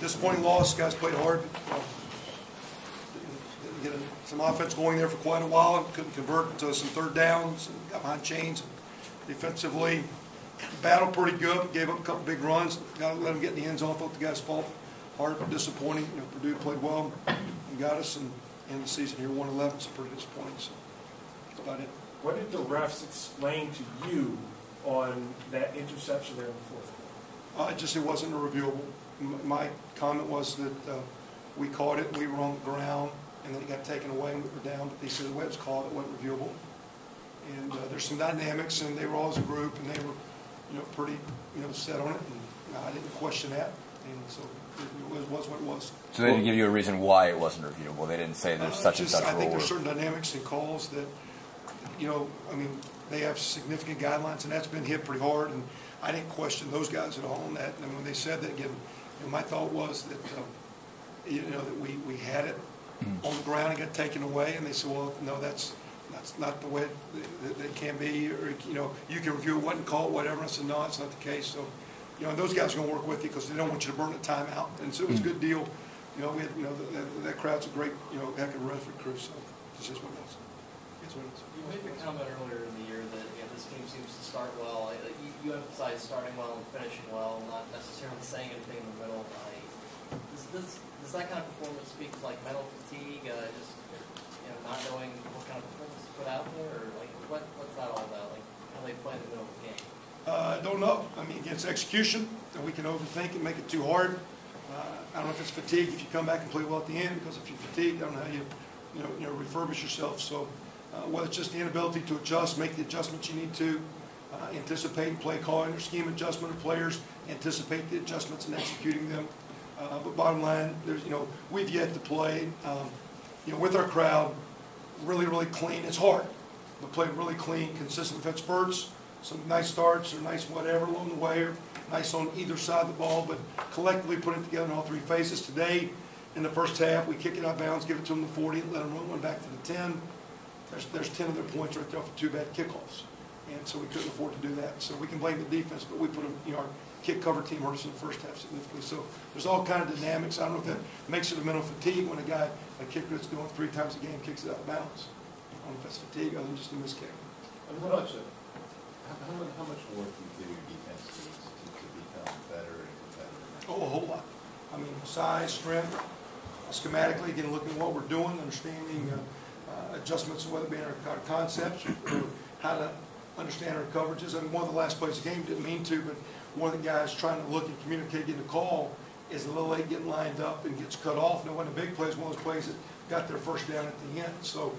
disappointing loss. Guys played hard. Didn't get some offense going there for quite a while. Couldn't convert to some third downs. And got behind chains. Defensively, battled pretty good. Gave up a couple big runs. Got to let them get in the end zone. Thought the guys fought hard, but disappointing. Purdue played well and got us. And in the season here, 1-11. So pretty disappointing. So that's about it. What did the refs explain to you on that interception there in the fourth quarter? Just it wasn't a reviewable. My comment was that we caught it, we were on the ground, and then it got taken away and we were down. But they said the way it was called, it wasn't reviewable. And there's some dynamics, and they were all as a group, and they were, pretty, set on it. And I didn't question that, and so it was what it was. So they didn't give you a reason why it wasn't reviewable. They didn't say there's such and such rule. I think there's certain dynamics and calls that, they have significant guidelines, and that's been hit pretty hard. And I didn't question those guys at all on that. And when they said that, again, my thought was that, that we had it on the ground and got taken away. And they said, well, no, that's not the way it can be. Or, you can review it, wasn't called, whatever. And I said, no, that's not the case. So, and those guys are going to work with you because they don't want you to burn the time out. And so it was a good deal. We had, that crowd's a great, heck of a referee crew. So it's just what it was. You made the comment earlier in the year that this team seems to start well. You emphasize starting well and finishing well, not necessarily saying anything in the middle. Does that kind of performance speak to mental fatigue, just not knowing what kind of performance to put out there, or what's that all about? How they play in the middle of the game? I don't know. Against execution, that we can overthink and make it too hard. I don't know if it's fatigue if you come back and play well at the end, because if you're fatigued, I don't know how you refurbish yourself. So. Whether it's just the inability to adjust, make the adjustments you need to, anticipate and play calling or scheme adjustment of players, anticipate the adjustments and executing them. But bottom line, there's we've yet to play with our crowd really, really clean. It's hard, but play really clean, consistent. We've had spurts, some nice starts or nice whatever along the way, or nice on either side of the ball, but collectively put it together in all three phases. Today, in the first half, we kick it out of bounds, give it to them the 40, let them run one back to the 10. There's 10 of their points right there for two bad kickoffs, and so we couldn't afford to do that. So we can blame the defense, but we put them. Our kick cover team hurt us in the first half significantly. So there's all kind of dynamics. I don't know if that makes it a mental fatigue when a kicker that's doing 3 times a game kicks it out of bounds. I don't know if that's fatigue other than just a miskick. How much work do you feel your defense needs to become better and competitive? Oh, a whole lot. Size, strength, schematically, again, looking at what we're doing, understanding. Adjustments, whether it be in our concepts or how to understand our coverages. One of the last plays of the game, didn't mean to, but one of the guys trying to look and communicate, getting a call, is a little late getting lined up and gets cut off. Now, one of the big plays, one of those plays that got their first down at the end. So,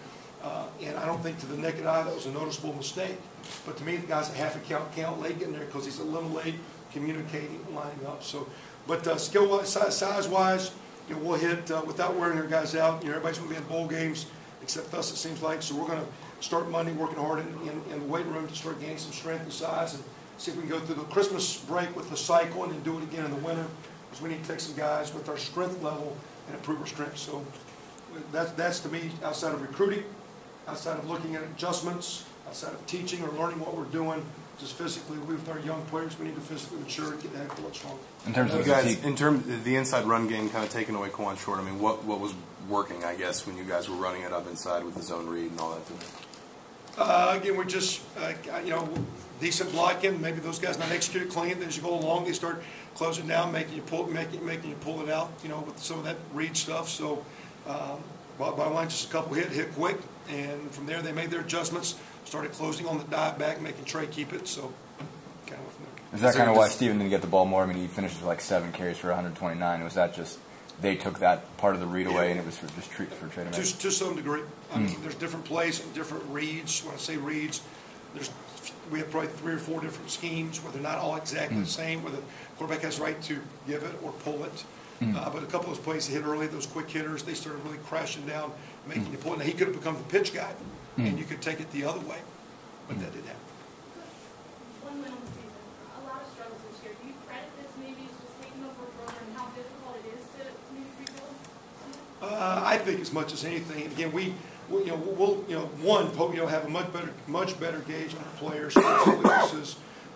and I don't think to the naked eye that was a noticeable mistake. But to me, the guy's a half a count late getting there because he's a little late communicating, lining up. So, but skill-wise, size-wise, we'll hit without wearing our guys out. Everybody's going to be in bowl games. Except us, it seems like. So we're going to start Monday working hard in the weight room to start gaining some strength and size, and see if we can go through the Christmas break with the cycle and then do it again in the winter, because we need to take some guys with our strength level and improve our strength. So that's to me, outside of recruiting, outside of looking at adjustments, outside of teaching or learning what we're doing, just physically, with our young players, we need to physically mature and get the heck of what's wrong. In terms of guys, in terms of the inside run game, kind of taking away Quan short. What was working, I guess, when you guys were running it up inside with the zone read and all that? Again, we're just decent blocking. Maybe those guys not executed clean. Then as you go along, they start closing down, making you pull it out. With some of that read stuff. So, bottom line, just a couple hit quick, and from there they made their adjustments. Started closing on the dive back, making Trey keep it. So, kind of. Is that kind of why Steven didn't get the ball more? He finished with 7 carries for 129. Was that just they took that part of the read away and it was for Trey to make? To some degree. There's different plays and different reads. When I say reads, we have probably 3 or 4 different schemes where they're not all exactly the same, where the quarterback has the right to give it or pull it. But a couple of those plays he hit early, those quick hitters, they started really crashing down, making you pull it. Now, he could have become the pitch guy, and you could take it the other way, but that didn't happen. One win on the season, a lot of struggles this year. Do you credit this maybe as just taking over a program and how difficult it is to maybe rebuild? I think as much as anything, again, we'll have a much better gauge on our players,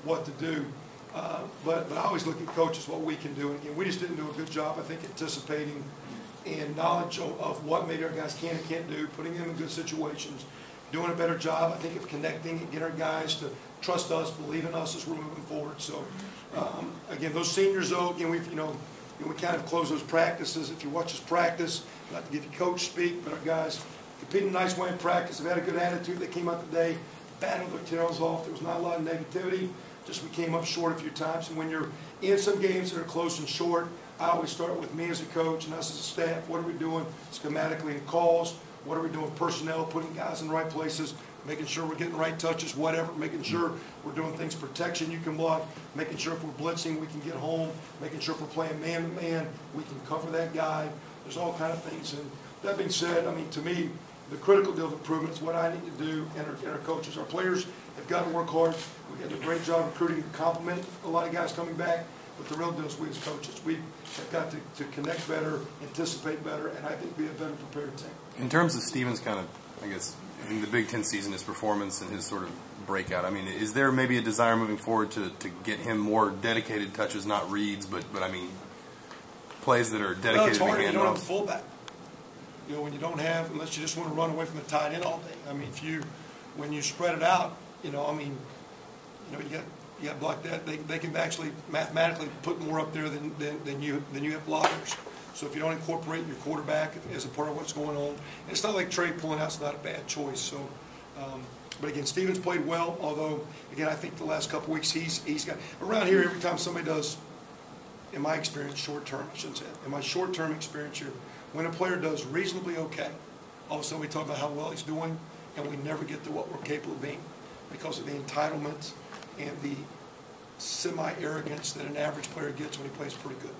what to do. But I always look at coaches, what we can do. And again, we just didn't do a good job, I think, anticipating and knowledge of what maybe our guys can and can't do, putting them in good situations, doing a better job, I think, of connecting and get our guys to trust us, believe in us as we're moving forward. So, again, those seniors, though, again, we kind of close those practices. If you watch us practice, not to give you coach speak, but our guys competed in a nice way in practice. They've had a good attitude. They came out today, battled their tails off. There was not a lot of negativity. Just we came up short a few times. And when you're in some games that are close and short, I always start with me as a coach and us as a staff. What are we doing schematically in calls? What are we doing personnel, putting guys in the right places, making sure we're getting the right touches, whatever, making sure we're doing things, protection you can block, making sure if we're blitzing we can get home, making sure if we're playing man-to-man we can cover that guy. There's all kind of things. And that being said, I mean, to me, the critical deal of improvement is what I need to do, and our coaches. Our players have got to work hard. We've got to do a great job recruiting to complement a lot of guys coming back. But the real deal is we as coaches. We have got to connect better, anticipate better, and I think be a better prepared team. In terms of Stevens' kind of, I guess, in the Big Ten season, his performance and his sort of breakout, I mean, is there maybe a desire moving forward to get him more dedicated touches, not reads, but I mean, plays that are dedicated Well, it's hard to when you don't have a handoffs? fullback. You know, when you don't have, unless you just want to run away from the tight end all day. I mean, when you spread it out, you know, you got block that. They can actually mathematically put more up there than you have blockers. So if you don't incorporate your quarterback as a part of what's going on, it's not like Trey pulling out's not a bad choice. So, but again, Stevens played well. Although, again, I think the last couple weeks he's got around here. Every time somebody does, in my experience, short term, I shouldn't say it. In my short term experience here, when a player does reasonably okay, all of a sudden we talk about how well he's doing, and we never get to what we're capable of being because of the entitlement and the semi-arrogance that an average player gets when he plays pretty good.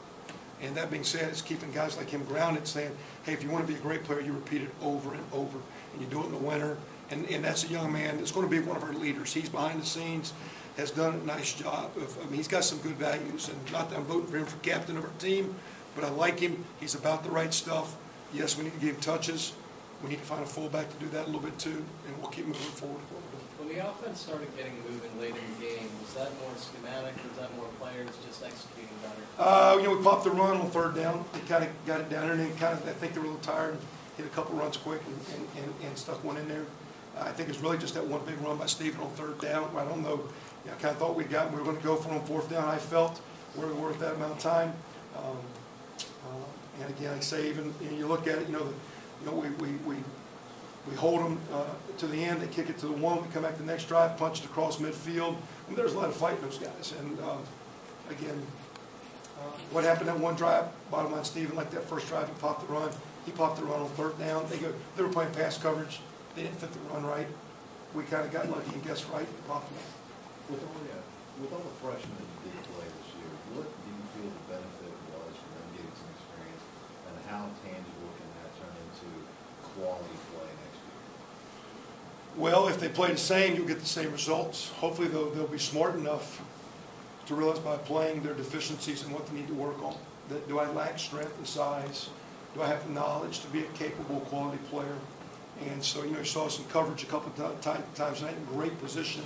And that being said, it's keeping guys like him grounded, saying, hey, if you want to be a great player, you repeat it over and over, and you do it in the winter. And that's a young man that's going to be one of our leaders. He's behind the scenes, has done a nice job. He's got some good values, and not that I'm voting for him for captain of our team, but I like him. He's about the right stuff. Yes, we need to give him touches. We need to find a fullback to do that a little bit too, and we'll keep moving forward a little bit. When the offense started getting moving late in the game, was that more schematic, or was that more players just executing better? We popped the run on third down. They kind of got it down there, and then I think they were a little tired, hit a couple runs quick, and stuck one in there. I think it's really just that one big run by Steven on third down. I don't know. I kind of thought we were going to go for it on fourth down. I felt where we were at that amount of time. And again, I say even you look at it, we hold them to the end. They kick it to the one. We come back the next drive, punch it across midfield. And there's a lot of fight in those guys. And again, what happened that one drive? Bottom line, Steven, like that first drive, he popped the run. He popped the run on third down. They were playing pass coverage. They didn't fit the run right. We kind of got lucky and guessed right. Popped them out. With all the freshmen that you did play this year, what do you feel the benefit was for them getting some experience, and how tangible can that turn into quality play next year? Well, if they play the same, you'll get the same results. Hopefully, they'll be smart enough to realize by playing their deficiencies and what they need to work on. Do I lack strength and size? Do I have the knowledge to be a capable, quality player? And so, you saw some coverage a couple of times tonight in great position,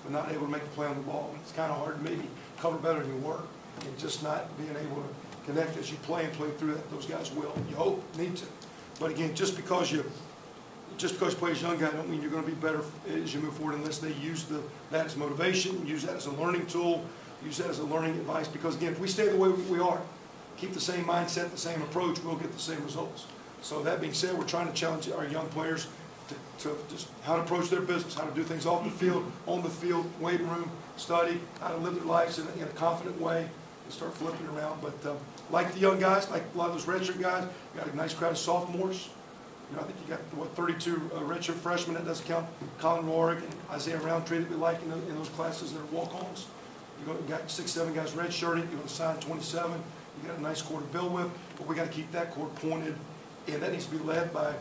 but not able to make the play on the ball. It's kind of hard to maybe cover better than you work, and just not being able to connect as you play and play through that. Those guys will. You hope, need to. But again, just because you play as a young guy, don't mean you're going to be better as you move forward unless they use that as motivation, use that as a learning tool, use that as a learning advice. Because again, if we stay the way we are, keep the same mindset, the same approach, we'll get the same results. So that being said, we're trying to challenge our young players to just how to approach their business, how to do things off the field, on the field, weight room, study, how to live their lives in a confident way and start flipping around. But like the young guys, like a lot of those redshirt guys, you got a nice crowd of sophomores. I think you got, 32 redshirt freshmen. That doesn't count Colin Rorick and Isaiah Roundtree that we like in those classes that are walk-ons. You got 6, 7 guys redshirted. You're going to sign 27. You got a nice core to build with, but we got to keep that core pointed, and that needs to be led by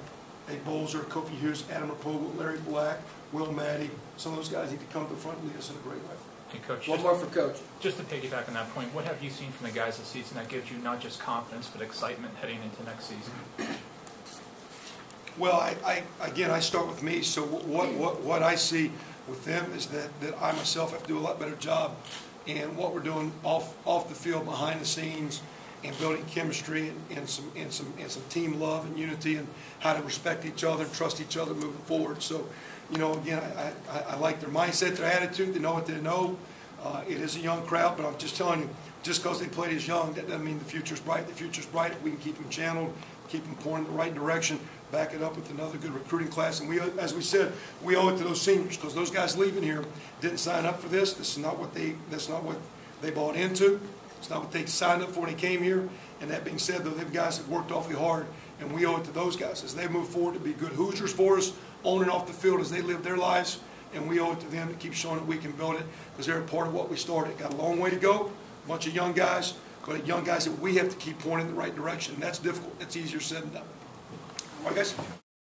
a Bolzer, Kofi Hughes, Adam Rapogle, Larry Black, Will Maddie. Some of those guys need to come to the front and lead us in a great way. Hey, Coach. One more for Coach. Just to piggyback on that point, what have you seen from the guys this season that gives you not just confidence but excitement heading into next season? Well, I start with me. So what I see with them is that I myself have to do a lot better job and what we're doing off the field, behind the scenes, and building chemistry and some team love and unity, and how to respect each other and trust each other moving forward. So, you know, again, I like their mindset, their attitude. They know what they know. It is a young crowd, but I'm just telling you, just because they played as young, that doesn't mean the future's bright. The future's bright if we can keep them channeled, keep them pointing in the right direction, back it up with another good recruiting class. And we, as we said, we owe it to those seniors, because those guys leaving here didn't sign up for this. This is not what they bought into. It's not what they signed up for when they came here. And that being said, though, them guys have worked awfully hard, and we owe it to those guys as they move forward to be good Hoosiers for us, on and off the field as they live their lives. And we owe it to them to keep showing that we can build it, because they're a part of what we started. Got a long way to go, a bunch of young guys, but young guys that we have to keep pointing in the right direction. And that's difficult. It's easier said than done. All right, guys.